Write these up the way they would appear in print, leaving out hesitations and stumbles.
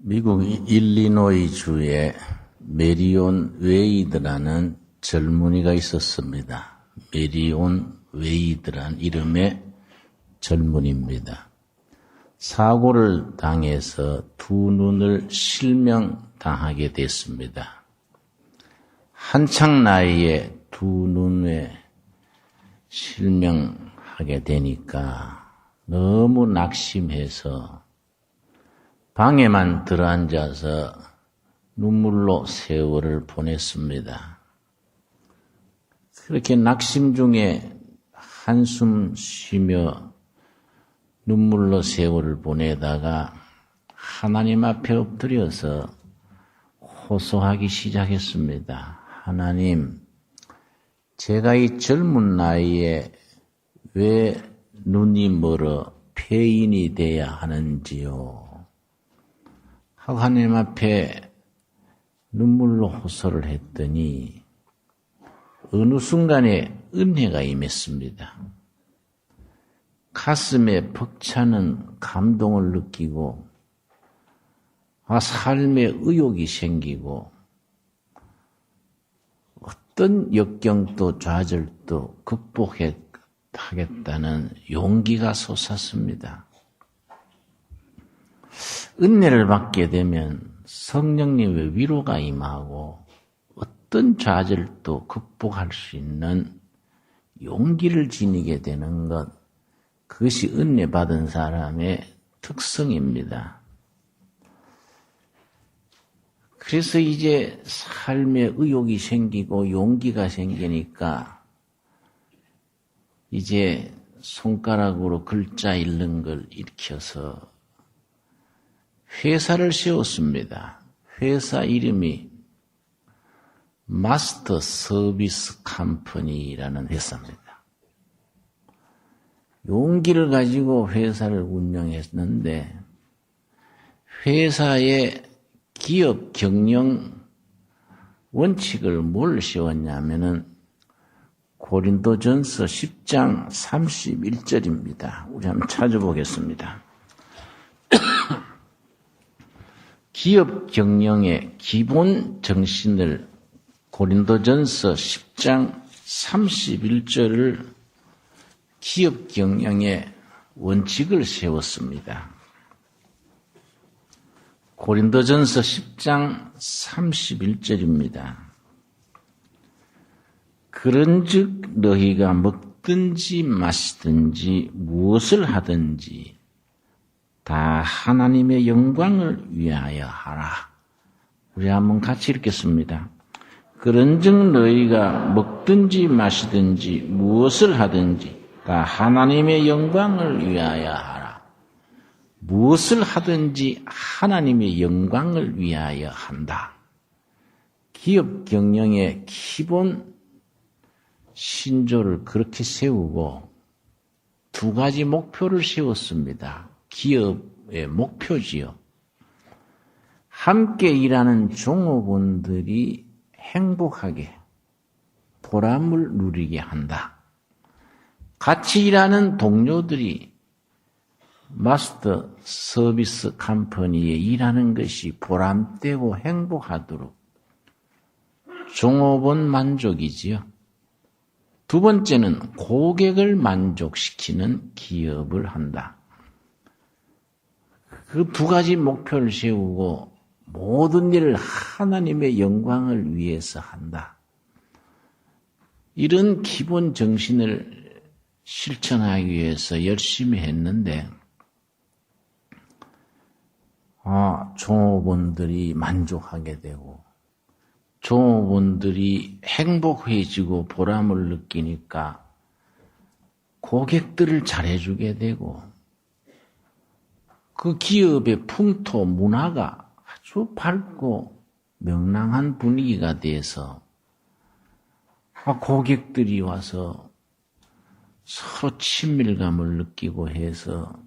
미국 일리노이 주에 메리온 웨이드라는 젊은이가 있었습니다. 메리온 웨이드란 이름의 젊은이입니다. 사고를 당해서 두 눈을 실명당하게 됐습니다. 한창 나이에 두 눈에 실명하게 되니까 너무 낙심해서 방에만 들어앉아서 눈물로 세월을 보냈습니다. 그렇게 낙심 중에 한숨 쉬며 눈물로 세월을 보내다가 하나님 앞에 엎드려서 호소하기 시작했습니다. 하나님, 제가 이 젊은 나이에 왜 눈이 멀어 폐인이 돼야 하는지요? 하나님 앞에 눈물로 호소를 했더니 어느 순간에 은혜가 임했습니다. 가슴에 벅차는 감동을 느끼고 삶의 의욕이 생기고 어떤 역경도 좌절도 극복하겠다는 용기가 솟았습니다. 은혜를 받게 되면 성령님의 위로가 임하고 어떤 좌절도 극복할 수 있는 용기를 지니게 되는 것, 그것이 은혜 받은 사람의 특성입니다. 그래서 이제 삶의 의욕이 생기고 용기가 생기니까 이제 손가락으로 글자 읽는 걸 익혀서 회사를 세웠습니다. 회사 이름이 마스터 서비스 컴퍼니라는 회사입니다. 용기를 가지고 회사를 운영했는데 회사의 기업 경영 원칙을 뭘 세웠냐면은 고린도전서 10장 31절입니다. 우리 한번 찾아보겠습니다. 기업 경영의 기본 정신을 고린도전서 10장 31절을 기업 경영의 원칙을 세웠습니다. 고린도전서 10장 31절입니다. 그런즉 너희가 먹든지 마시든지 무엇을 하든지 다 하나님의 영광을 위하여 하라. 우리 한번 같이 읽겠습니다. 그런즉 너희가 먹든지 마시든지 무엇을 하든지 다 하나님의 영광을 위하여 하라. 무엇을 하든지 하나님의 영광을 위하여 한다. 기업 경영의 기본 신조를 그렇게 세우고 두 가지 목표를 세웠습니다. 기업의 목표지요. 함께 일하는 종업원들이 행복하게 보람을 누리게 한다. 같이 일하는 동료들이 마스터 서비스 컴퍼니에 일하는 것이 보람되고 행복하도록 종업원 만족이지요. 두 번째는 고객을 만족시키는 기업을 한다. 그 두 가지 목표를 세우고 모든 일을 하나님의 영광을 위해서 한다. 이런 기본 정신을 실천하기 위해서 열심히 했는데 종업원들이 만족하게 되고 종업원들이 행복해지고 보람을 느끼니까 고객들을 잘해주게 되고 그 기업의 풍토 문화가 아주 밝고 명랑한 분위기가 돼서 고객들이 와서 서로 친밀감을 느끼고 해서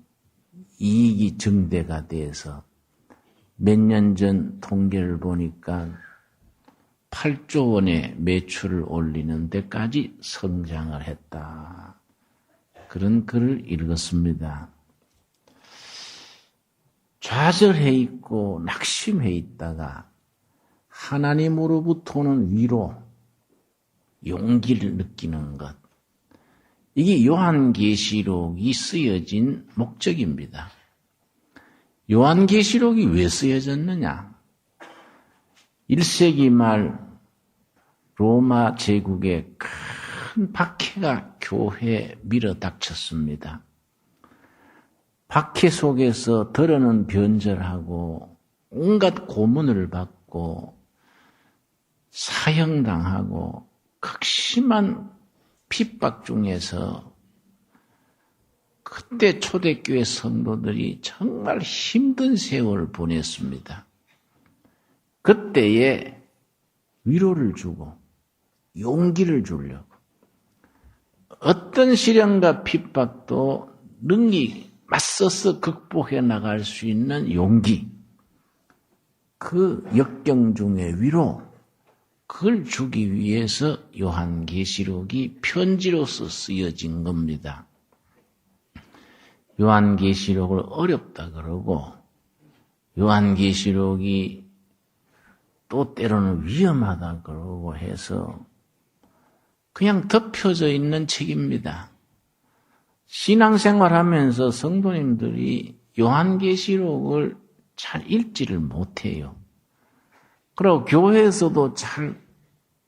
이익이 증대가 돼서 몇 년 전 통계를 보니까 8조 원의 매출을 올리는 데까지 성장을 했다. 그런 글을 읽었습니다. 좌절해 있고 낙심해 있다가 하나님으로부터 오는 위로, 용기를 느끼는 것. 이게 요한계시록이 쓰여진 목적입니다. 요한계시록이 왜 쓰여졌느냐? 1세기 말 로마 제국의 큰 박해가 교회에 밀어닥쳤습니다. 박해 속에서 더러는 변절하고 온갖 고문을 받고 사형당하고 극심한 핍박 중에서 그때 초대교회 성도들이 정말 힘든 세월을 보냈습니다. 그때에 위로를 주고 용기를 주려고 어떤 시련과 핍박도 능히 맞서서 극복해 나갈 수 있는 용기, 그 역경 중의 위로, 그걸 주기 위해서 요한계시록이 편지로서 쓰여진 겁니다. 요한계시록을 어렵다 그러고 요한계시록이 또 때로는 위험하다 그러고 해서 그냥 덮여져 있는 책입니다. 신앙생활하면서 성도님들이 요한계시록을 잘 읽지를 못해요. 그리고 교회에서도 잘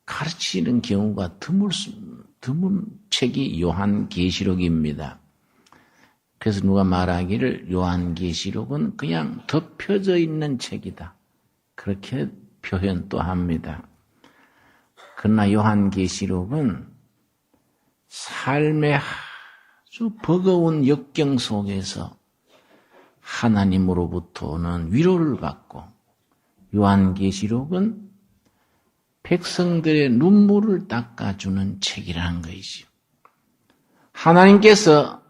가르치는 경우가 드문 책이 요한계시록입니다. 그래서 누가 말하기를 요한계시록은 그냥 덮여져 있는 책이다. 그렇게 표현도 합니다. 그러나 요한계시록은 삶의 아주 버거운 역경 속에서 하나님으로부터 오는 위로를 받고, 요한계시록은 백성들의 눈물을 닦아주는 책이라는 것이죠. 하나님께서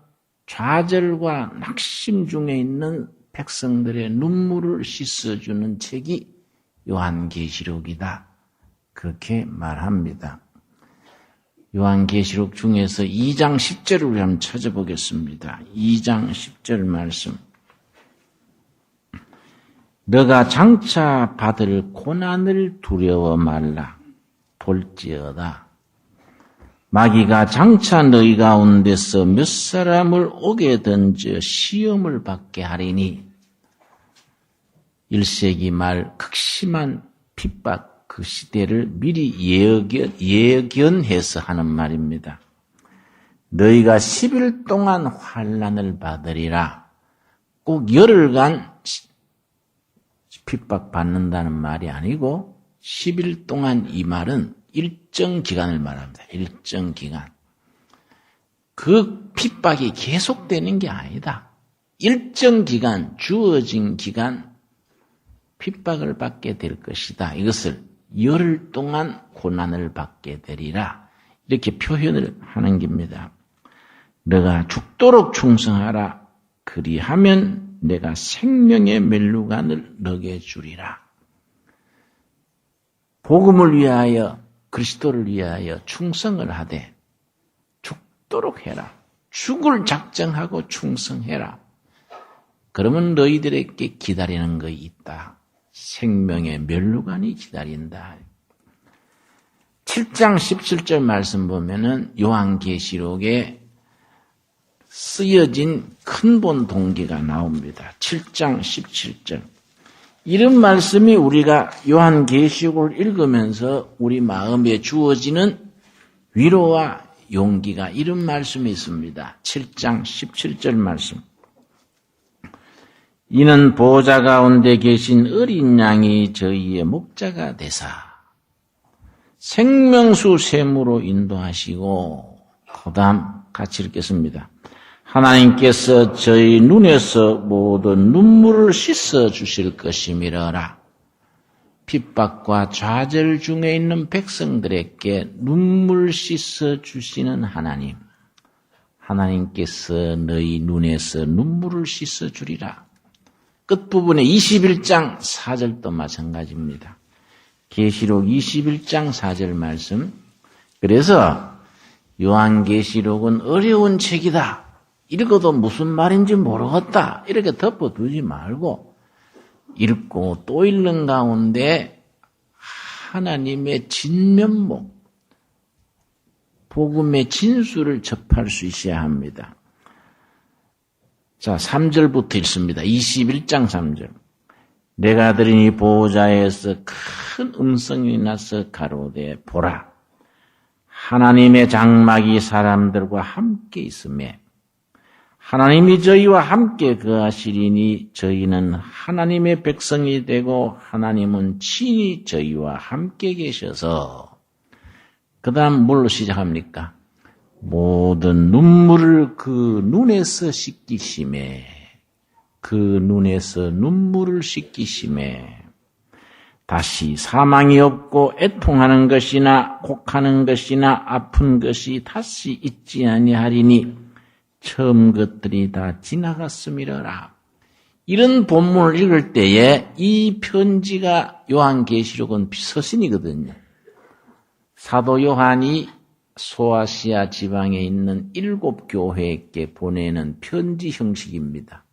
좌절과 낙심 중에 있는 백성들의 눈물을 씻어주는 책이 요한계시록이다. 그렇게 말합니다. 요한계시록 중에서 2장 10절을 우리 한번 찾아보겠습니다. 2장 10절 말씀. 너가 장차 받을 고난을 두려워 말라. 볼지어다. 마귀가 장차 너희 가운데서 몇 사람을 오게 던져 시험을 받게 하리니, 1세기 말 극심한 핍박 그 시대를 미리 예견해서 하는 말입니다. 너희가 10일 동안 환난을 받으리라. 꼭 열흘간 핍박받는다는 말이 아니고 10일 동안, 이 말은 일정 기간을 말합니다. 일정 기간. 그 핍박이 계속되는 게 아니다. 일정 기간, 주어진 기간 핍박을 받게 될 것이다. 이것을 열흘 동안 고난을 받게 되리라. 이렇게 표현을 하는 겁니다. 너가 죽도록 충성하라. 그리하면 내가 생명의 멜루간을 너게 주리라. 복음을 위하여, 그리스도를 위하여 충성을 하되 죽도록 해라. 죽을 작정하고 충성해라. 그러면 너희들에게 기다리는 것이 있다. 생명의 멸루관이 기다린다. 7장 17절 말씀 보면은 요한계시록에 쓰여진 근본 동기가 나옵니다. 7장 17절. 이런 말씀이 우리가 요한계시록을 읽으면서 우리 마음에 주어지는 위로와 용기가, 이런 말씀이 있습니다. 7장 17절 말씀. 이는 보호자 가운데 계신 어린 양이 저희의 목자가 되사 생명수 샘으로 인도하시고, 그다음 같이 읽겠습니다. 하나님께서 저희 눈에서 모든 눈물을 씻어 주실 것이미러라. 핍박과 좌절 중에 있는 백성들에게 눈물 씻어 주시는 하나님. 하나님께서 너희 눈에서 눈물을 씻어 주리라. 끝부분에 21장 4절도 마찬가지입니다. 계시록 21장 4절 말씀. 그래서 요한계시록은 어려운 책이다. 읽어도 무슨 말인지 모르겠다. 이렇게 덮어두지 말고 읽고 또 읽는 가운데 하나님의 진면목, 복음의 진수를 접할 수 있어야 합니다. 자, 3절부터 읽습니다. 21장 3절. 내가 들으니 보호자에서 큰 음성이 나서 가로되 보라, 하나님의 장막이 사람들과 함께 있으며 하나님이 저희와 함께 거하시리니 저희는 하나님의 백성이 되고 하나님은 친히 저희와 함께 계셔서. 그 다음 뭘로 시작합니까? 모든 눈물을 그 눈에서 씻기심에, 그 눈에서 눈물을 씻기심에 다시 사망이 없고 애통하는 것이나 곡하는 것이나 아픈 것이 다시 있지 아니하리니 처음 것들이 다 지나갔음이러라. 이런 본문을 읽을 때에 이 편지가 요한계시록은 서신이거든요. 사도 요한이 소아시아 지방에 있는 7 교회에게 보내는 편지 형식입니다.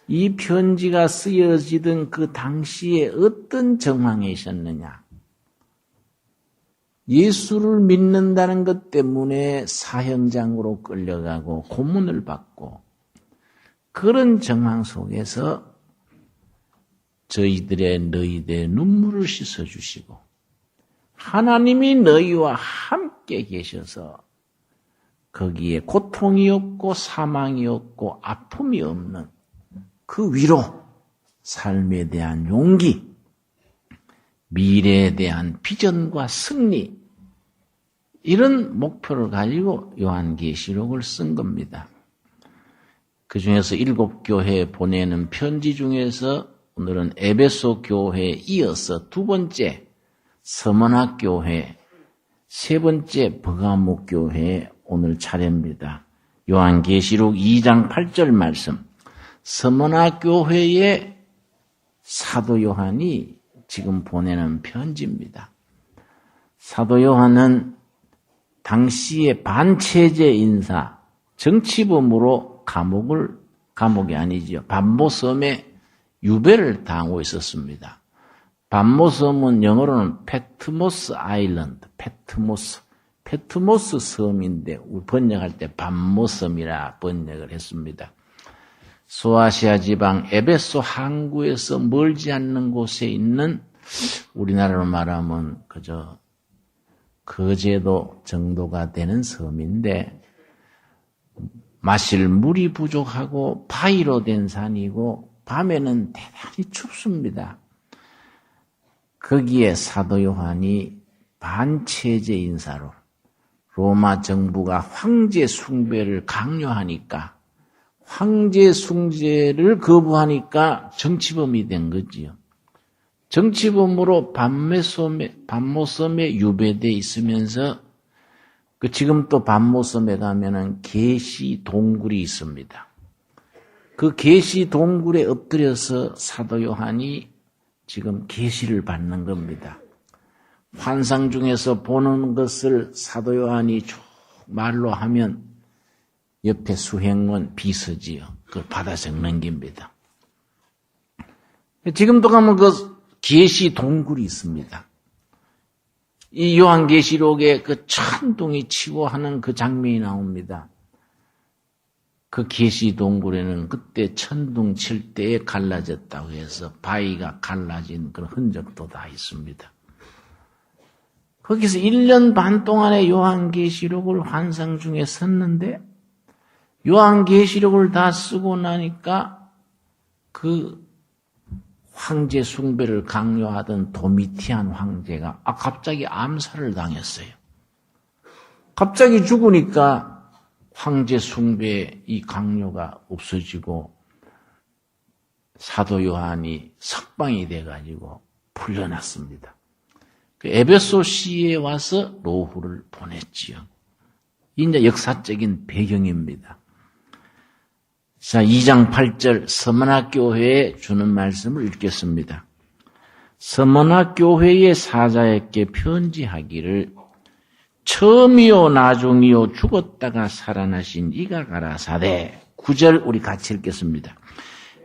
이 편지가 쓰여지던 그 당시에 어떤 정황에 있었느냐? 예수를 믿는다는 것 때문에 사형장으로 끌려가고 고문을 받고 그런 정황 속에서 너희들의 눈물을 씻어주시고 하나님이 너희와 함께 계셔서 거기에 고통이 없고 사망이 없고 아픔이 없는 그 위로, 삶에 대한 용기, 미래에 대한 비전과 승리, 이런 목표를 가지고 요한계시록을 쓴 겁니다. 그 중에서 7 교회에 보내는 편지 중에서 오늘은 에베소 교회에 이어서 2번째 서머나 교회, 3번째 버가모 교회에 오늘 차례입니다. 요한계시록 2장 8절 말씀. 서머나 교회의 사도 요한이 지금 보내는 편지입니다. 사도 요한은 당시의 반체제 인사, 정치범으로 감옥이 아니죠. 반모섬에 유배를 당하고 있었습니다. 반모섬은 영어로는 페트모스 아일랜드, 페트모스 섬인데 번역할 때 반모섬이라 번역을 했습니다. 소아시아 지방 에베소 항구에서 멀지 않는 곳에 있는, 우리나라로 말하면 그저 거제도 정도가 되는 섬인데 마실 물이 부족하고 바위로 된 산이고 밤에는 대단히 춥습니다. 거기에 사도 요한이 반체제 인사로 로마 정부가 황제 숭배를 강요하니까, 황제 숭배를 거부하니까 정치범이 된 거지요. 정치범으로 반모섬에 유배돼 있으면서 지금 또 반모섬에 가면은 계시 동굴이 있습니다. 그 계시 동굴에 엎드려서 사도 요한이 지금 계시를 받는 겁니다. 환상 중에서 보는 것을 사도 요한이 쭉 말로 하면 옆에 수행원 비서지요. 그걸 받아 적는 겁니다. 지금도 가면 그 계시 동굴이 있습니다. 이 요한계시록에 그 천둥이 치고 하는 그 장면이 나옵니다. 그 계시 동굴에는 그때 천둥 칠 때에 갈라졌다고 해서 바위가 갈라진 그런 흔적도 다 있습니다. 거기서 1년 반 동안의 요한계시록을 환상 중에 썼는데 요한계시록을 다 쓰고 나니까 그 황제 숭배를 강요하던 도미티안 황제가 갑자기 암살을 당했어요. 갑자기 죽으니까 황제 숭배의 이 강요가 없어지고 사도 요한이 석방이 돼가지고 풀려났습니다. 그 에베소시에 와서 로후를 보냈지요. 이제 역사적인 배경입니다. 자, 2장 8절 서머나 교회에 주는 말씀을 읽겠습니다. 서머나 교회의 사자에게 편지하기를 처음이요 나중이요 죽었다가 살아나신 이가 가라사대. 9절 우리 같이 읽겠습니다.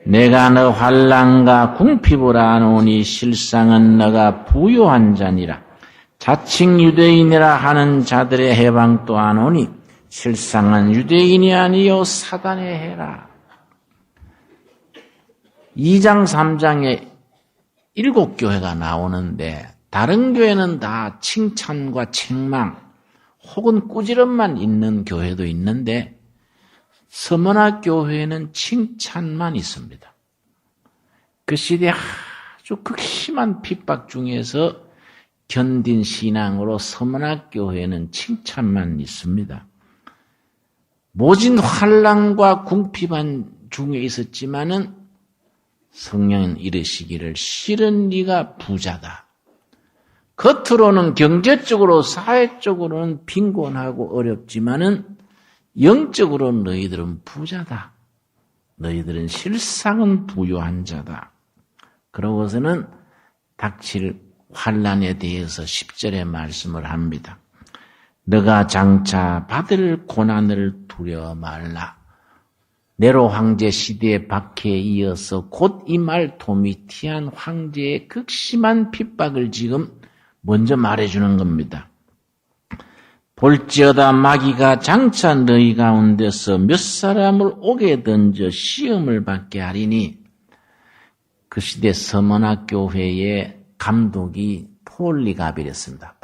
내가 너 환난과 궁핍을 아노니 실상은 너가 부요한 자니라. 자칭 유대인이라 하는 자들의 해방도 아노니 실상은 유대인이 아니요 사단의 해라. 2장 3장에 7교회가 나오는데 다른 교회는 다 칭찬과 책망 혹은 꾸지람만 있는 교회도 있는데 서머나 교회는 칭찬만 있습니다. 그 시대에 아주 극심한 핍박 중에서 견딘 신앙으로 서머나 교회는 칭찬만 있습니다. 모진 환난과 궁핍한 중에 있었지만은 성령은 이르시기를 실은 네가 부자다. 겉으로는 경제적으로 사회적으로는 빈곤하고 어렵지만은 영적으로 너희들은 부자다. 너희들은 실상은 부유한 자다. 그러고서는 닥칠 환난에 대해서 10절에 말씀을 합니다. 너가 장차 받을 고난을 두려워 말라. 네로 황제 시대의 박해에 이어서 곧 임할 도미티안 황제의 극심한 핍박을 지금 먼저 말해주는 겁니다. 볼지어다 마귀가 장차 너희 가운데서 몇 사람을 옥에 던져 시험을 받게 하리니 그 시대 서머나 교회의 감독이 폴리갑이랬습니다.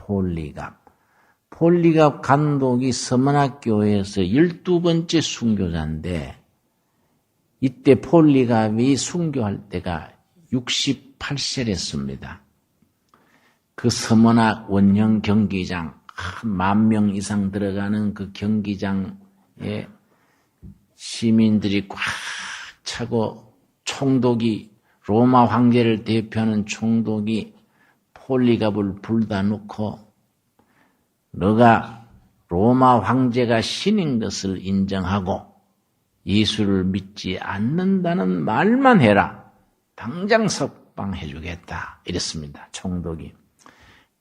폴리갑 감독이 서머나 교회에서 12번째 순교자인데 이때 폴리갑이 순교할 때가 68세랬습니다. 그 서머나 원형 경기장 10,000명 이상 들어가는 그 경기장에 시민들이 꽉 차고 총독이 로마 황제를 대표하는 총독이 폴리갑을 불다 놓고 너가 로마 황제가 신인 것을 인정하고 예수를 믿지 않는다는 말만 해라. 당장 석방해 주겠다. 이랬습니다. 총독이.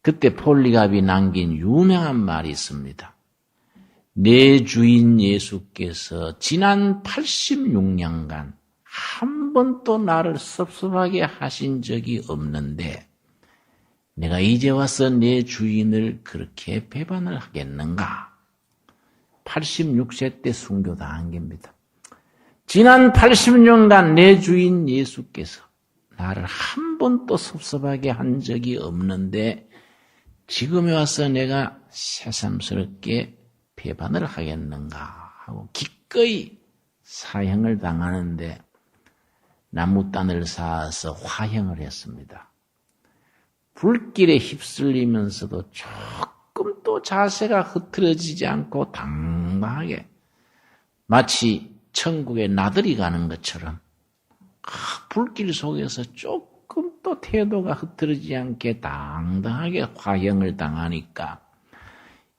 그때 폴리갑이 남긴 유명한 말이 있습니다. 내 주인 예수께서 지난 86년간 한 번도 나를 섭섭하게 하신 적이 없는데 내가 이제 와서 내 주인을 그렇게 배반을 하겠는가? 86세 때 순교당한 겁니다. 지난 80년간 내 주인 예수께서 나를 한 번도 섭섭하게 한 적이 없는데 지금에 와서 내가 새삼스럽게 배반을 하겠는가 하고 기꺼이 사형을 당하는데 나무단을 쌓아서 화형을 했습니다. 불길에 휩쓸리면서도 조금 또 자세가 흐트러지지 않고 당당하게 마치 천국에 나들이 가는 것처럼 불길 속에서 조금 또 태도가 흐트러지지 않게 당당하게 화형을 당하니까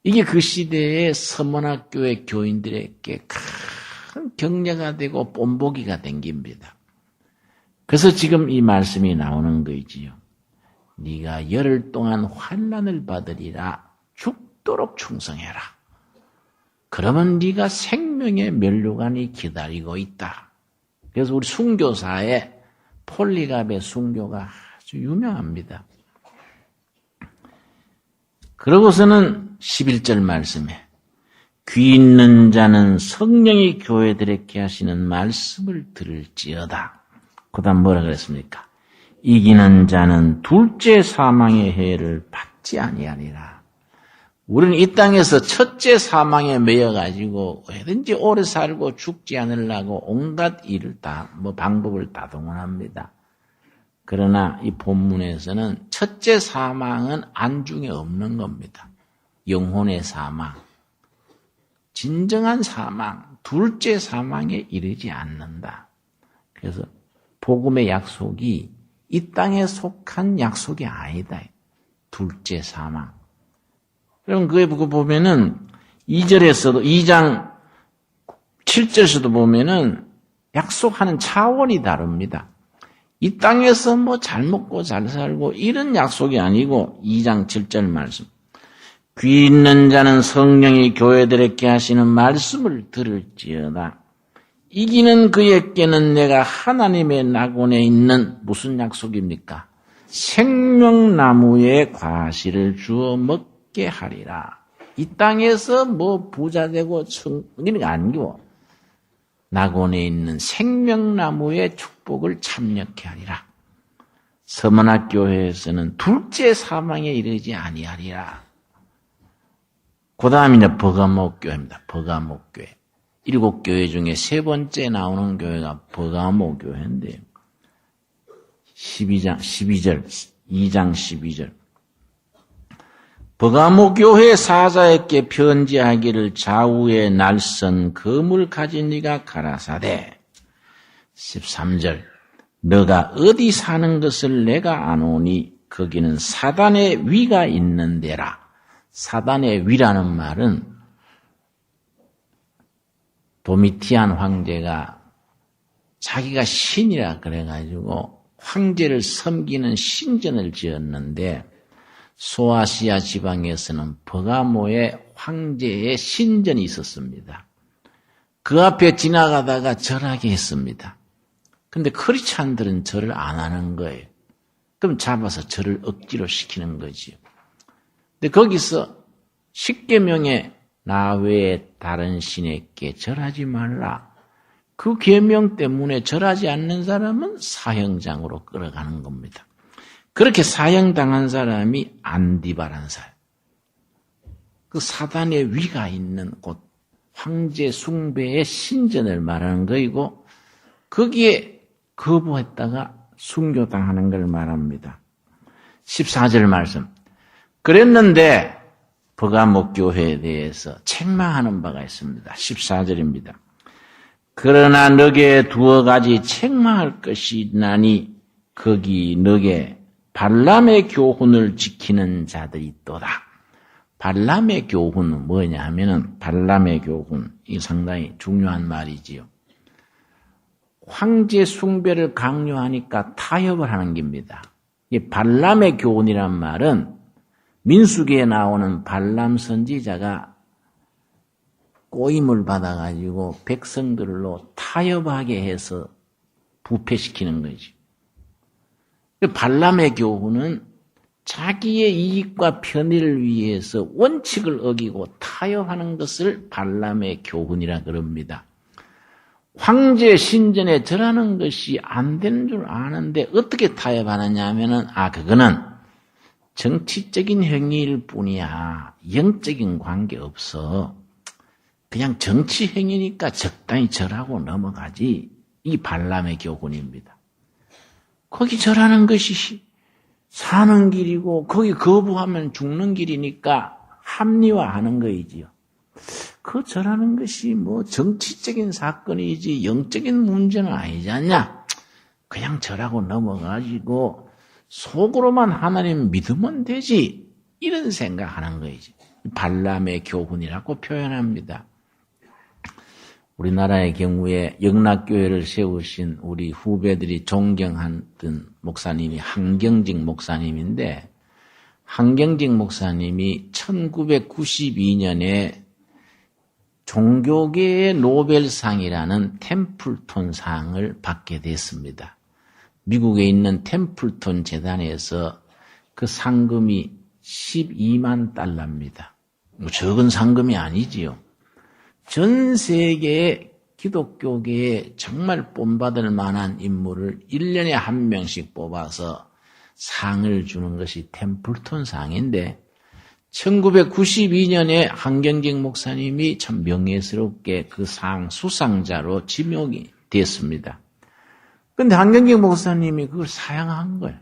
이게 그 시대의 서머나교회 교인들에게 큰 격려가 되고 본보기가 된 겁니다. 그래서 지금 이 말씀이 나오는 거지요. 네가 열흘 동안 환난을 받으리라. 죽도록 충성해라. 그러면 네가 생명의 면류관이 기다리고 있다. 그래서 우리 순교사의 폴리갑의 순교가 아주 유명합니다. 그러고서는 11절 말씀에 귀 있는 자는 성령이 교회들에게 하시는 말씀을 들을지어다. 그 다음 뭐라 그랬습니까? 이기는 자는 둘째 사망의 해를 받지 아니하리라. 우리는 이 땅에서 첫째 사망에 매여가지고 왜든지 오래 살고 죽지 않으려고 온갖 일을 다, 방법을 다 동원합니다. 그러나 이 본문에서는 첫째 사망은 안중에 없는 겁니다. 영혼의 사망. 진정한 사망, 둘째 사망에 이르지 않는다. 그래서 복음의 약속이 이 땅에 속한 약속이 아니다. 둘째 사망. 그럼 그에 보면은 2절에서도 2장 7절에서도 보면은 약속하는 차원이 다릅니다. 이 땅에서 잘 먹고 잘 살고 이런 약속이 아니고 2장 7절 말씀. 귀 있는 자는 성령이 교회들에게 하시는 말씀을 들을지어다. 이기는 그에게는 내가 하나님의 낙원에 있는 무슨 약속입니까? 생명나무의 과실을 주어 먹게 하리라. 이 땅에서 뭐 부자 되고 이런 게 아니고 낙원에 있는 생명나무의 축복을 참여케 하리라. 서문학교회에서는 둘째 사망에 이르지 아니하리라. 그 다음에 이제 버가모 교회입니다. 버가모 교회. 7교회 중에 세 번째 나오는 교회가 버가모 교회인데 2장 12절. 버가모 교회 사자에게 편지하기를 좌우에 날선 검을 가진 이가 가라사대. 13절. 너가 어디 사는 것을 내가 아노니 거기는 사단의 위가 있는 데라. 사단의 위라는 말은 도미티안 황제가 자기가 신이라 그래가지고 황제를 섬기는 신전을 지었는데 소아시아 지방에서는 버가모에 황제의 신전이 있었습니다. 그 앞에 지나가다가 절하게 했습니다. 근데 크리스찬들은 절을 안 하는 거예요. 그럼 잡아서 절을 억지로 시키는 거지요. 근데 거기서 십계명에 나 외에 다른 신에게 절하지 말라. 그 계명 때문에 절하지 않는 사람은 사형장으로 끌어가는 겁니다. 그렇게 사형당한 사람이 안디바라는 사람. 그 사단의 위가 있는 곳, 황제 숭배의 신전을 말하는 거이고 거기에 거부했다가 순교당하는 걸 말합니다. 14절 말씀. 그랬는데 버가모 교회에 대해서 책망하는 바가 있습니다. 14절입니다. 그러나 너게 두어 가지 책망할 것이 있나니 거기 너게 발람의 교훈을 지키는 자들이 있도다. 발람의 교훈은 뭐냐 하면은 발람의 교훈, 이 상당히 중요한 말이지요. 황제 숭배를 강요하니까 타협을 하는 겁니다. 이 발람의 교훈이란 말은 민수기에 나오는 발람 선지자가 꼬임을 받아가지고 백성들로 타협하게 해서 부패시키는 거지. 발람의 교훈은 자기의 이익과 편의를 위해서 원칙을 어기고 타협하는 것을 발람의 교훈이라 그럽니다. 황제 신전에 절하는 것이 안 되는 줄 아는데 어떻게 타협하느냐 하면은 그거는 정치적인 행위일 뿐이야. 영적인 관계 없어. 그냥 정치 행위니까 적당히 절하고 넘어가지. 이 발람의 교훈입니다. 거기 절하는 것이 사는 길이고 거기 거부하면 죽는 길이니까 합리화하는 거이지요. 그 절하는 것이 뭐 정치적인 사건이지 영적인 문제는 아니지 않냐. 그냥 절하고 넘어가지고 속으로만 하나님 믿으면 되지. 이런 생각하는 거이지. 발람의 교훈이라고 표현합니다. 우리나라의 경우에 영락교회를 세우신 우리 후배들이 존경하던 목사님이 한경직 목사님인데 한경직 목사님이 1992년에 종교계의 노벨상이라는 템플톤상을 받게 됐습니다. 미국에 있는 템플톤 재단에서 그 상금이 12만 달러입니다. 뭐 적은 상금이 아니지요. 전 세계의 기독교계에 정말 본받을 만한 인물을 1년에 한 명씩 뽑아서 상을 주는 것이 템플톤 상인데 1992년에 한경직 목사님이 참 명예스럽게 그 상 수상자로 지명이 됐습니다. 그런데 한경직 목사님이 그걸 사양한 거예요.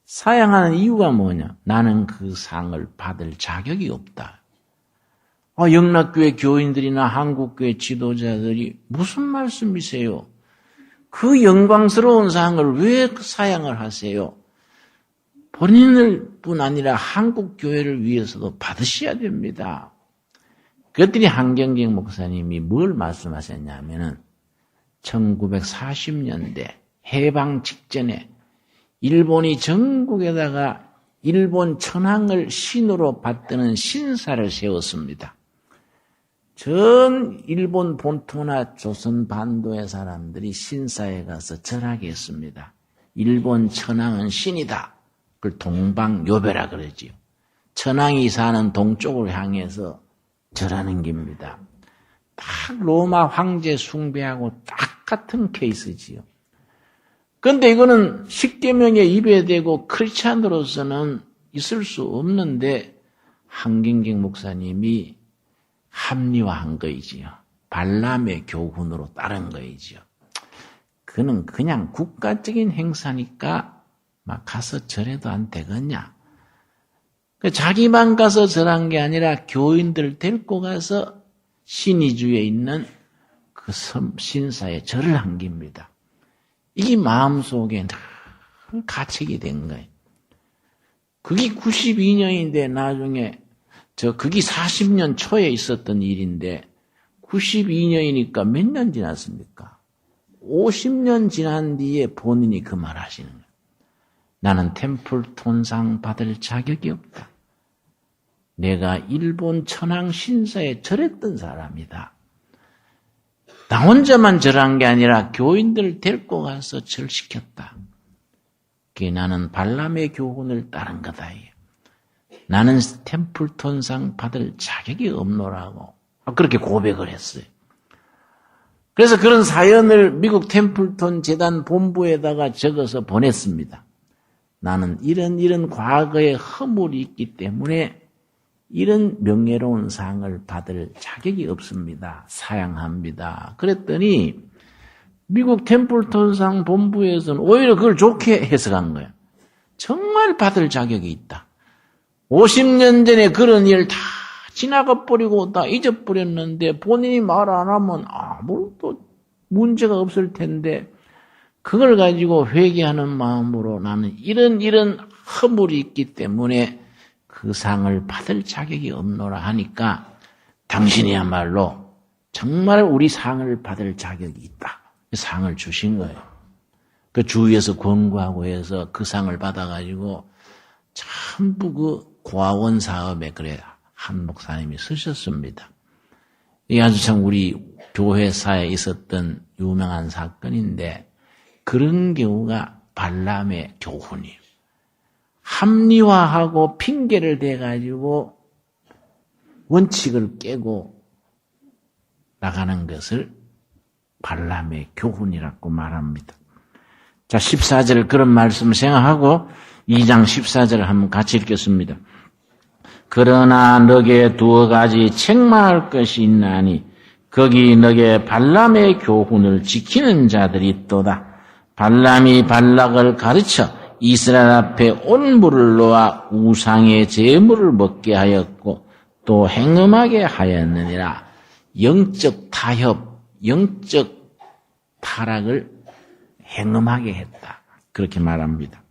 사양하는 이유가 뭐냐? 나는 그 상을 받을 자격이 없다. 영락교회 교인들이나 한국교회 지도자들이 무슨 말씀이세요? 그 영광스러운 상을 왜 사양을 하세요? 본인을 뿐 아니라 한국교회를 위해서도 받으셔야 됩니다. 그랬더니 한경직 목사님이 뭘 말씀하셨냐면은 1940년대 해방 직전에 일본이 전국에다가 일본 천황을 신으로 받드는 신사를 세웠습니다. 전 일본 본토나 조선 반도의 사람들이 신사에 가서 절하게 했습니다. 일본 천황은 신이다. 그걸 동방요배라 그러지요. 천황이 사는 동쪽을 향해서 절하는 겁니다. 딱 로마 황제 숭배하고 딱 같은 케이스지요. 그런데 이거는 십계명에 입에 대고 크리스찬으로서는 있을 수 없는데 한경직 목사님이 합리화한 거이지요. 발람의 교훈으로 따른 거이지요. 그는 그냥 국가적인 행사니까 막 가서 절해도 안 되겠냐. 자기만 가서 절한 게 아니라 교인들 데리고 가서 신의주에 있는 그 신사에 절을 한 겁니다. 이게 마음속에 늘 가책이 된 거예요. 그게 92년인데 나중에 그게 40년 초에 있었던 일인데 92년이니까 몇 년 지났습니까? 50년 지난 뒤에 본인이 그 말 하시는 거예요. 나는 템플톤상 받을 자격이 없다. 내가 일본 천황 신사에 절했던 사람이다. 나 혼자만 절한 게 아니라 교인들 데리고 가서 절시켰다. 그게 나는 발람의 교훈을 따른 거다. 나는 템플톤상 받을 자격이 없노라고 그렇게 고백을 했어요. 그래서 그런 사연을 미국 템플톤 재단 본부에다가 적어서 보냈습니다. 나는 이런 과거의 허물이 있기 때문에 이런 명예로운 상을 받을 자격이 없습니다. 사양합니다. 그랬더니 미국 템플톤상 본부에서는 오히려 그걸 좋게 해석한 거예요. 정말 받을 자격이 있다. 50년 전에 그런 일 다 지나가 버리고 다 잊어버렸는데 본인이 말 안 하면 아무것도 문제가 없을 텐데 그걸 가지고 회개하는 마음으로 나는 이런 허물이 있기 때문에 그 상을 받을 자격이 없노라 하니까 당신이야말로 정말 우리 상을 받을 자격이 있다. 상을 주신 거예요. 그 주위에서 권고하고 해서 그 상을 받아가지고 전부 그 고아원 사업에 그래 한 목사님이 쓰셨습니다. 이게 아주 참 우리 교회사에 있었던 유명한 사건인데 그런 경우가 발람의 교훈이에요. 합리화하고 핑계를 대가지고 원칙을 깨고 나가는 것을 발람의 교훈이라고 말합니다. 자, 14절 그런 말씀을 생각하고 2장 14절을 한번 같이 읽겠습니다. 그러나 너게 두어 가지 책망할 것이 있나니 거기 너게 발람의 교훈을 지키는 자들이 있도다. 발람이 발락을 가르쳐 이스라엘 앞에 온물을 놓아 우상의 제물을 먹게 하였고 또 행음하게 하였느니라. 영적 타협, 영적 타락을 행음하게 했다. 그렇게 말합니다.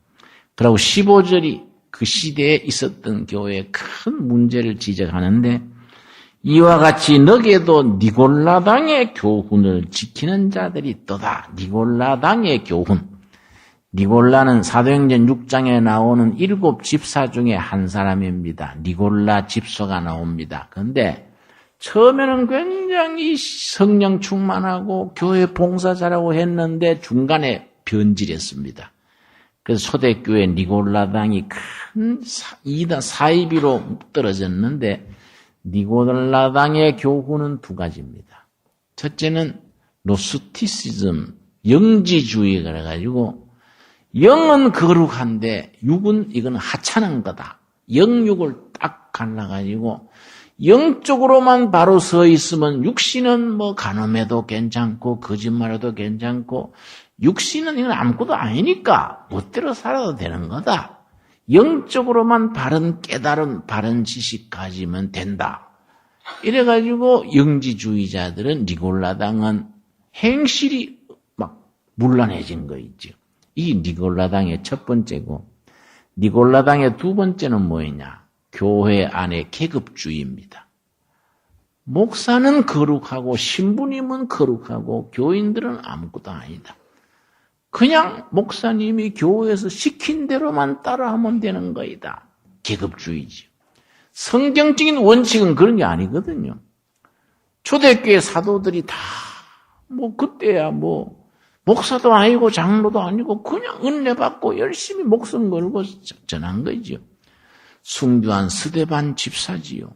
그리고 15절이 그 시대에 있었던 교회의 큰 문제를 지적하는데 이와 같이 너게도 니골라당의 교훈을 지키는 자들이 있도다. 니골라당의 교훈. 니골라는 사도행전 6장에 나오는 7 집사 중에 한 사람입니다. 니골라 집사가 나옵니다. 그런데 처음에는 굉장히 성령 충만하고 교회 봉사 잘하고 했는데 중간에 변질했습니다. 그래서 초대교회 니골라당이 큰 사이비로 떨어졌는데 니골라당의 교훈은 두 가지입니다. 첫째는 노스티시즘, 영지주의가 그래가지고 영은 거룩한데 육은 이건 하찮은 거다. 영육을 딱 갈라가지고 영적으로만 바로 서 있으면 육신은 뭐 간음해도 괜찮고 거짓말해도 괜찮고 육신은 이건 아무것도 아니니까 멋대로 살아도 되는 거다. 영적으로만 바른 깨달음, 바른 지식 가지면 된다. 이래가지고 영지주의자들은 니골라당은 행실이 막 문란해진 거 있죠. 이 니골라당의 첫 번째고 니골라당의 두 번째는 뭐였냐? 교회 안의 계급주의입니다. 목사는 거룩하고 신부님은 거룩하고 교인들은 아무것도 아니다. 그냥 목사님이 교회에서 시킨 대로만 따라하면 되는 거이다. 계급주의지. 성경적인 원칙은 그런 게 아니거든요. 초대교회 사도들이 다 그때야 목사도 아니고 장로도 아니고 그냥 은혜 받고 열심히 목숨 걸고 전한 거죠. 순교한 스데반 집사지요.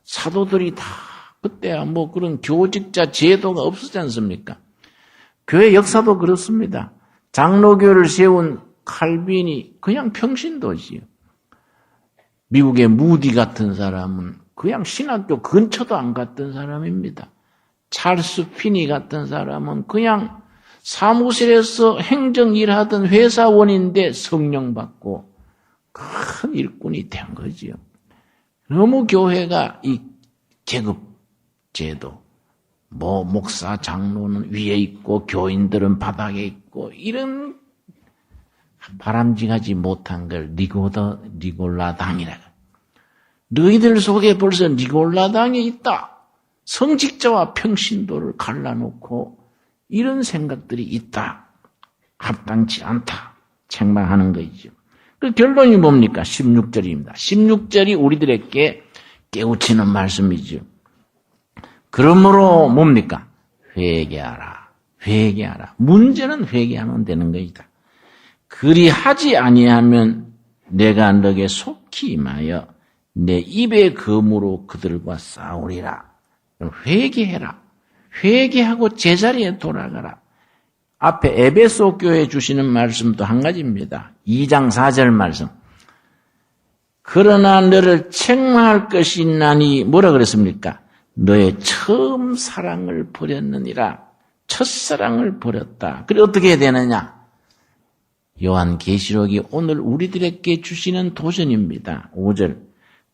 사도들이 다 그때야 그런 교직자 제도가 없었지 않습니까? 교회 역사도 그렇습니다. 장로교를 세운 칼빈이 그냥 평신도지요. 미국의 무디 같은 사람은 그냥 신학교 근처도 안 갔던 사람입니다. 찰스 피니 같은 사람은 그냥 사무실에서 행정 일하던 회사원인데 성령 받고 큰 일꾼이 된 거지요. 너무 교회가 이 계급 제도, 목사, 장로는 위에 있고 교인들은 바닥에 있고 이런 바람직하지 못한 걸 니골라당이라. 너희들 속에 벌써 니골라당이 있다. 성직자와 평신도를 갈라놓고 이런 생각들이 있다. 합당치 않다. 책망하는 거죠. 그 결론이 뭡니까? 16절입니다. 16절이 우리들에게 깨우치는 말씀이죠. 그러므로 뭡니까? 회개하라. 회개하라. 문제는 회개하면 되는 것이다. 그리하지 아니하면 내가 너에게 속히 임하여 내 입의 검으로 그들과 싸우리라. 회개해라. 회개하고 제자리에 돌아가라. 앞에 에베소 교회에 주시는 말씀도 한 가지입니다. 2장 4절 말씀. 그러나 너를 책망할 것이 있나니 뭐라 그랬습니까? 너의 처음 사랑을 버렸느니라. 첫사랑을 버렸다. 그래 어떻게 해야 되느냐? 요한계시록이 오늘 우리들에게 주시는 도전입니다. 5절.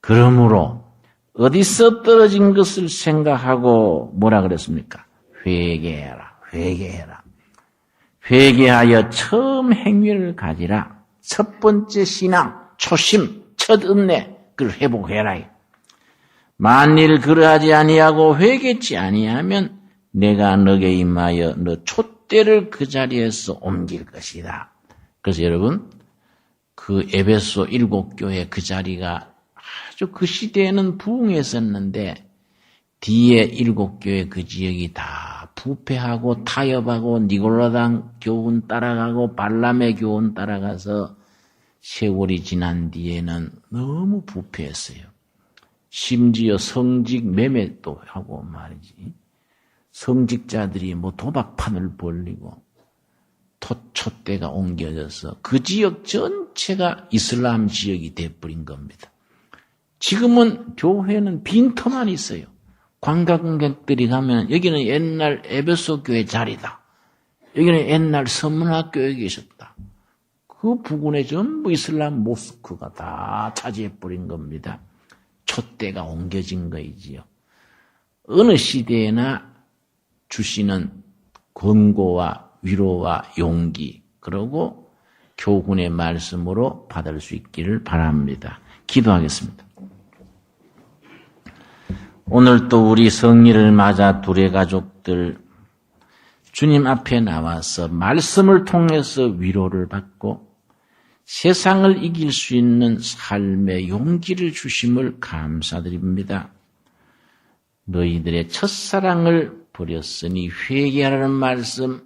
그러므로 어디서 떨어진 것을 생각하고 뭐라 그랬습니까? 회개해라. 회개해라. 회개하여 처음 행위를 가지라. 첫 번째 신앙, 초심, 첫 은혜, 그걸 회복해라. 만일 그러하지 아니하고 회개치 아니하면 내가 너에게 임하여 너 촛대를 그 자리에서 옮길 것이다. 그래서 여러분, 그 에베소 7교회 그 자리가 아주 그 시대에는 부흥했었는데 뒤에 7교회 그 지역이 다 부패하고 타협하고 니골라당 교훈 따라가고 발람의 교훈 따라가서 세월이 지난 뒤에는 너무 부패했어요. 심지어 성직 매매도 하고 말이지. 성직자들이 도박판을 벌리고 촛대가 옮겨져서 그 지역 전체가 이슬람 지역이 돼버린 겁니다. 지금은 교회는 빈터만 있어요. 관광객들이 가면 여기는 옛날 에베소 교회 자리다. 여기는 옛날 서문학교에 계셨다. 그 부근에 전부 이슬람 모스크가 다 차지해버린 겁니다. 촛대가 옮겨진 거이지요. 어느 시대에나 주시는 권고와 위로와 용기, 그리고 교훈의 말씀으로 받을 수 있기를 바랍니다. 기도하겠습니다. 오늘 또 우리 성리를 맞아 둘의 가족들 주님 앞에 나와서 말씀을 통해서 위로를 받고 세상을 이길 수 있는 삶의 용기를 주심을 감사드립니다. 너희들의 첫사랑을 버렸으니 회개하라는 말씀,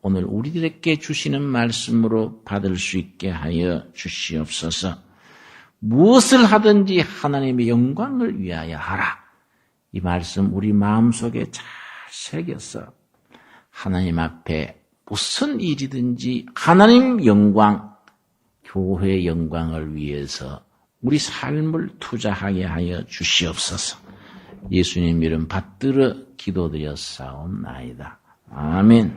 오늘 우리들에게 주시는 말씀으로 받을 수 있게 하여 주시옵소서. 무엇을 하든지 하나님의 영광을 위하여 하라. 이 말씀 우리 마음속에 잘 새겨서 하나님 앞에 무슨 일이든지 하나님 영광, 교회의 영광을 위해서 우리 삶을 투자하게 하여 주시옵소서. 예수님 이름 받들어 기도드렸사옵나이다. 아멘.